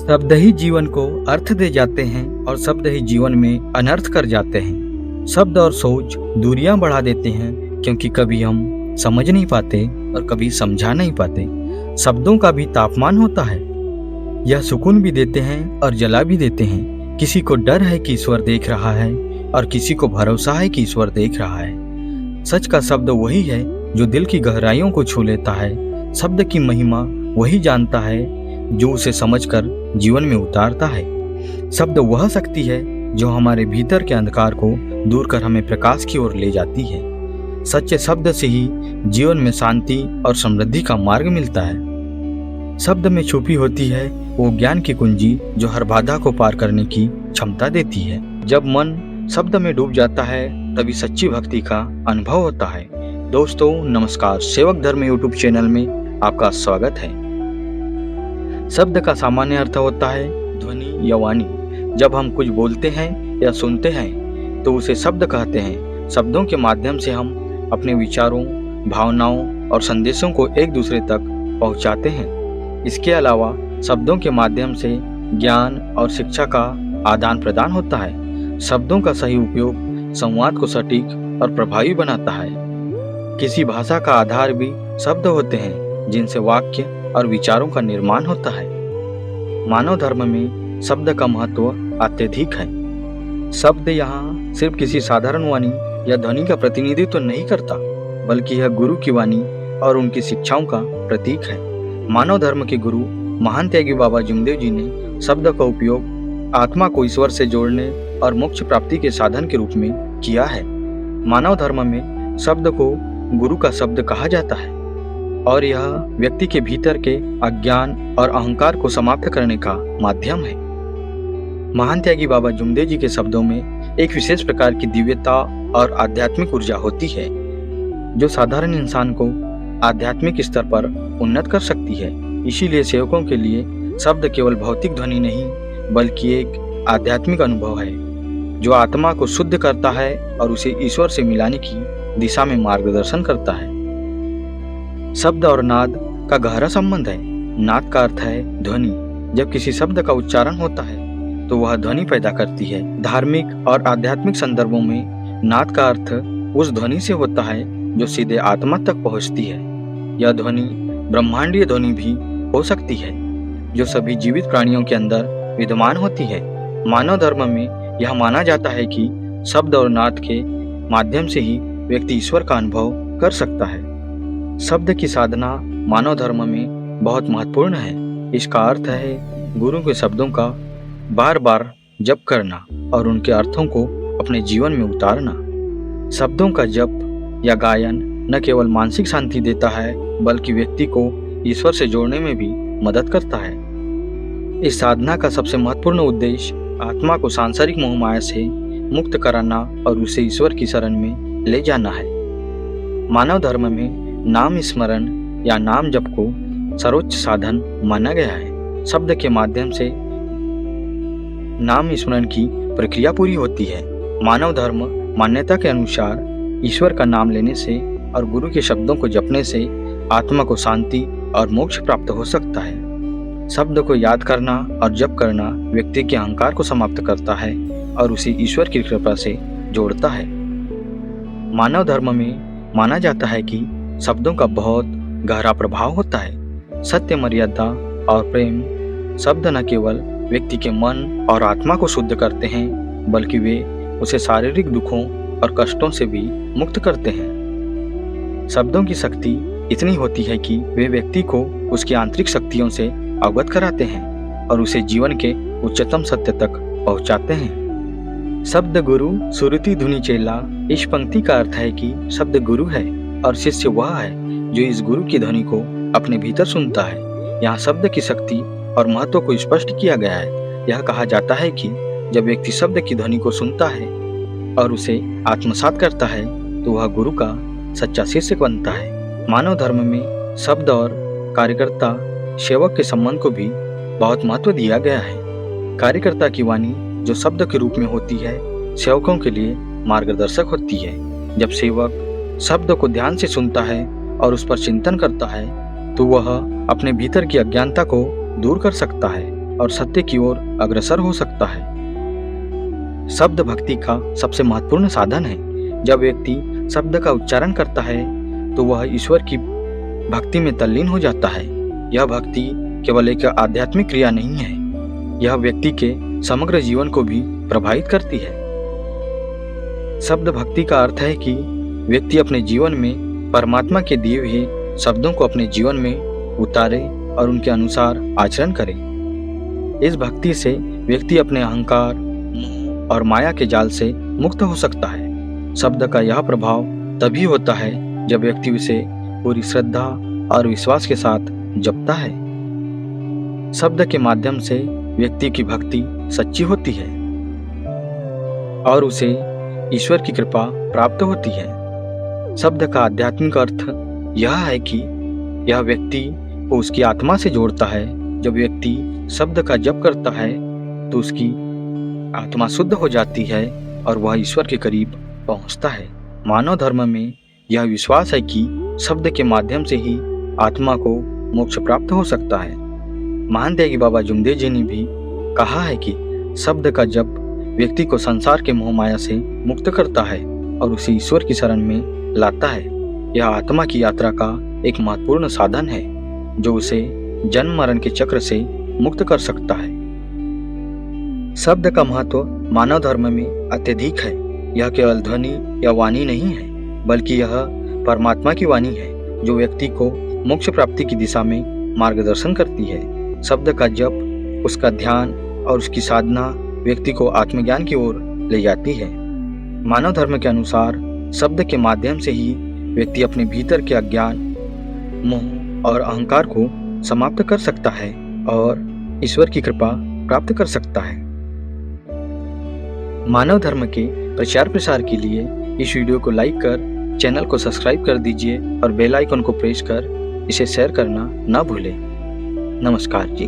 शब्द ही जीवन को अर्थ दे जाते हैं और शब्द ही जीवन में अनर्थ कर जाते हैं। शब्द और सोच दूरियां बढ़ा देते हैं, क्योंकि कभी हम समझ नहीं पाते और कभी समझा नहीं पाते। शब्दों का भी तापमान होता है, यह सुकून भी देते हैं और जला भी देते हैं। किसी को डर है कि ईश्वर देख रहा है और किसी को भरोसा है कि ईश्वर देख रहा है। सच का शब्द वही है जो दिल की गहराइयों को छू लेता है। शब्द की महिमा वही जानता है जो उसे समझकर जीवन में उतारता है। शब्द वह शक्ति है जो हमारे भीतर के अंधकार को दूर कर हमें प्रकाश की ओर ले जाती है। सच्चे शब्द से ही जीवन में शांति और समृद्धि का मार्ग मिलता है। शब्द में छुपी होती है वो ज्ञान की कुंजी जो हर बाधा को पार करने की क्षमता देती है। जब मन शब्द में डूब जाता है तभी सच्ची भक्ति का अनुभव होता है। दोस्तों नमस्कार, सेवक धर्म यूट्यूब चैनल में आपका स्वागत है। शब्द का सामान्य अर्थ होता है ध्वनि या वाणी। जब हम कुछ बोलते हैं या सुनते हैं तो उसे शब्द कहते हैं। शब्दों के माध्यम से हम अपने विचारों, भावनाओं और संदेशों को एक दूसरे तक पहुंचाते हैं। इसके अलावा शब्दों के माध्यम से ज्ञान और शिक्षा का आदान प्रदान होता है। शब्दों का सही उपयोग संवाद को सटीक और प्रभावी बनाता है। किसी भाषा का आधार भी शब्द होते हैं जिनसे वाक्य और विचारों का निर्माण होता है। मानव धर्म में शब्द का महत्व अत्यधिक है। शब्द यहाँ सिर्फ किसी साधारण वाणी या ध्वनि का प्रतिनिधित्व नहीं करता, बल्कि यह गुरु की वाणी और उनकी शिक्षाओं का प्रतीक है। मानव धर्म के गुरु महान त्यागी बाबा जुमदेव जी ने शब्द का उपयोग आत्मा को ईश्वर से जोड़ने और मोक्ष प्राप्ति के साधन के रूप में किया है। मानव धर्म में शब्द को गुरु का शब्द कहा जाता है और यह व्यक्ति के भीतर के अज्ञान और अहंकार को समाप्त करने का माध्यम है। महान त्यागी बाबा जुमदेव जी के शब्दों में एक विशेष प्रकार की दिव्यता और आध्यात्मिक ऊर्जा होती है जो साधारण इंसान को आध्यात्मिक स्तर पर उन्नत कर सकती है। इसीलिए सेवकों के लिए शब्द केवल भौतिक ध्वनि नहीं, बल्कि एक आध्यात्मिक अनुभव है जो आत्मा को शुद्ध करता है और उसे ईश्वर से मिलाने की दिशा में मार्गदर्शन करता है। शब्द और नाद का गहरा संबंध है। नाद का अर्थ है ध्वनि। जब किसी शब्द का उच्चारण होता है तो वह ध्वनि पैदा करती है। धार्मिक और आध्यात्मिक संदर्भों में नाद का अर्थ उस ध्वनि से होता है जो सीधे आत्मा तक पहुंचती है। यह ध्वनि ब्रह्मांडीय ध्वनि भी हो सकती है जो सभी जीवित प्राणियों के अंदर विद्यमान होती है। मानव धर्म में यह माना जाता है कि शब्द और नाद के माध्यम से ही व्यक्ति ईश्वर का अनुभव कर सकता है। शब्द की साधना मानव धर्म में बहुत महत्वपूर्ण है। इसका अर्थ है गुरु के शब्दों का बार बार जप करना और उनके अर्थों को अपने जीवन में उतारना। शब्दों का जप या गायन न केवल मानसिक शांति देता है, बल्कि व्यक्ति को ईश्वर से जोड़ने में भी मदद करता है। इस साधना का सबसे महत्वपूर्ण उद्देश्य आत्मा को सांसारिक मोहमाया से मुक्त कराना और उसे ईश्वर की शरण में ले जाना है। मानव धर्म में नाम स्मरण या नाम जप को सर्वोच्च साधन माना गया है। शब्द के माध्यम से नाम स्मरण की प्रक्रिया पूरी होती है। मानव धर्म मान्यता के अनुसार ईश्वर का नाम लेने से और गुरु के शब्दों को जपने से आत्मा को शांति और मोक्ष प्राप्त हो सकता है। शब्द को याद करना और जप करना व्यक्ति के अहंकार को समाप्त करता है और उसे ईश्वर की कृपा से जोड़ता है। मानव धर्म में माना जाता है कि शब्दों का बहुत गहरा प्रभाव होता है। सत्य, मर्यादा और प्रेम शब्द न केवल व्यक्ति के मन और आत्मा को शुद्ध करते हैं, बल्कि वे उसे शारीरिक दुखों और कष्टों से भी मुक्त करते हैं। शब्दों की शक्ति इतनी होती है कि वे व्यक्ति को उसकी आंतरिक शक्तियों से अवगत कराते हैं और उसे जीवन के उच्चतम सत्य तक पहुंचाते हैं। शब्द गुरु सुरति धुनि चेला। इस पंक्ति का अर्थ है कि शब्द गुरु है और शिष्य वह है जो इस गुरु की ध्वनि को अपने भीतर सुनता है। यहाँ शब्द की शक्ति और महत्व को स्पष्ट किया गया है। यह कहा जाता है कि जब व्यक्ति शब्द की ध्वनि को सुनता है और उसे आत्मसात करता है तो वह गुरु का सच्चा शिष्य बनता है। मानव धर्म में शब्द और कार्यकर्ता सेवक के संबंध को भी बहुत महत्व दिया गया है। कार्यकर्ता की वाणी जो शब्द के रूप में होती है, सेवकों के लिए मार्गदर्शक होती है। जब सेवक शब्द को ध्यान से सुनता है और उस पर चिंतन करता है तो वह अपने भीतर की अज्ञानता को दूर कर सकता है और सत्य की ओर अग्रसर हो सकता है। शब्द भक्ति का सबसे महत्वपूर्ण साधन है। जब व्यक्ति शब्द का उच्चारण करता है तो वह ईश्वर की भक्ति में तल्लीन हो जाता है। यह भक्ति केवल एक आध्यात्मिक क्रिया नहीं है, यह व्यक्ति के समग्र जीवन को भी प्रभावित करती है। शब्द भक्ति का अर्थ है कि व्यक्ति अपने जीवन में परमात्मा के दिए हुए शब्दों को अपने जीवन में उतारे और उनके अनुसार आचरण करे। इस भक्ति से व्यक्ति अपने अहंकार, मोह और माया के जाल से मुक्त हो सकता है। शब्द का यह प्रभाव तभी होता है जब व्यक्ति उसे पूरी श्रद्धा और विश्वास के साथ जपता है। शब्द के माध्यम से व्यक्ति की भक्ति सच्ची होती है और उसे ईश्वर की कृपा प्राप्त होती है। शब्द का आध्यात्मिक अर्थ यह है कि यह व्यक्ति को उसकी आत्मा से जोड़ता है। जब व्यक्ति शब्द का जप करता है तो उसकी आत्मा शुद्ध हो जाती है और वह ईश्वर के करीब पहुंचता है। मानव धर्म में यह विश्वास है कि शब्द के माध्यम से ही आत्मा को मोक्ष प्राप्त हो सकता है। महान त्यागी बाबा जुमदेव जी ने भी कहा है कि शब्द का जप व्यक्ति को संसार के मोह माया से मुक्त करता है और उसे ईश्वर की शरण में लाता है। यह आत्मा की यात्रा का एक महत्वपूर्ण साधन है जो उसे जन्म मरण के चक्र से मुक्त कर सकता है। शब्द का महत्व मानव धर्म में अत्यधिक है। यह केवल ध्वनि या वाणी नहीं है, बल्कि यह परमात्मा की वाणी है जो व्यक्ति को मोक्ष प्राप्ति की दिशा में मार्गदर्शन करती है। शब्द का जप, उसका ध्यान और उसकी साधना व्यक्ति को आत्मज्ञान की ओर ले जाती है। मानव धर्म के अनुसार शब्द के माध्यम से ही व्यक्ति अपने भीतर के अज्ञान, मोह और अहंकार को समाप्त कर सकता है और ईश्वर की कृपा प्राप्त कर सकता है। मानव धर्म के प्रचार प्रसार के लिए इस वीडियो को लाइक कर चैनल को सब्सक्राइब कर दीजिए और बेल आइकन को प्रेस कर इसे शेयर करना ना भूलें। नमस्कार जी।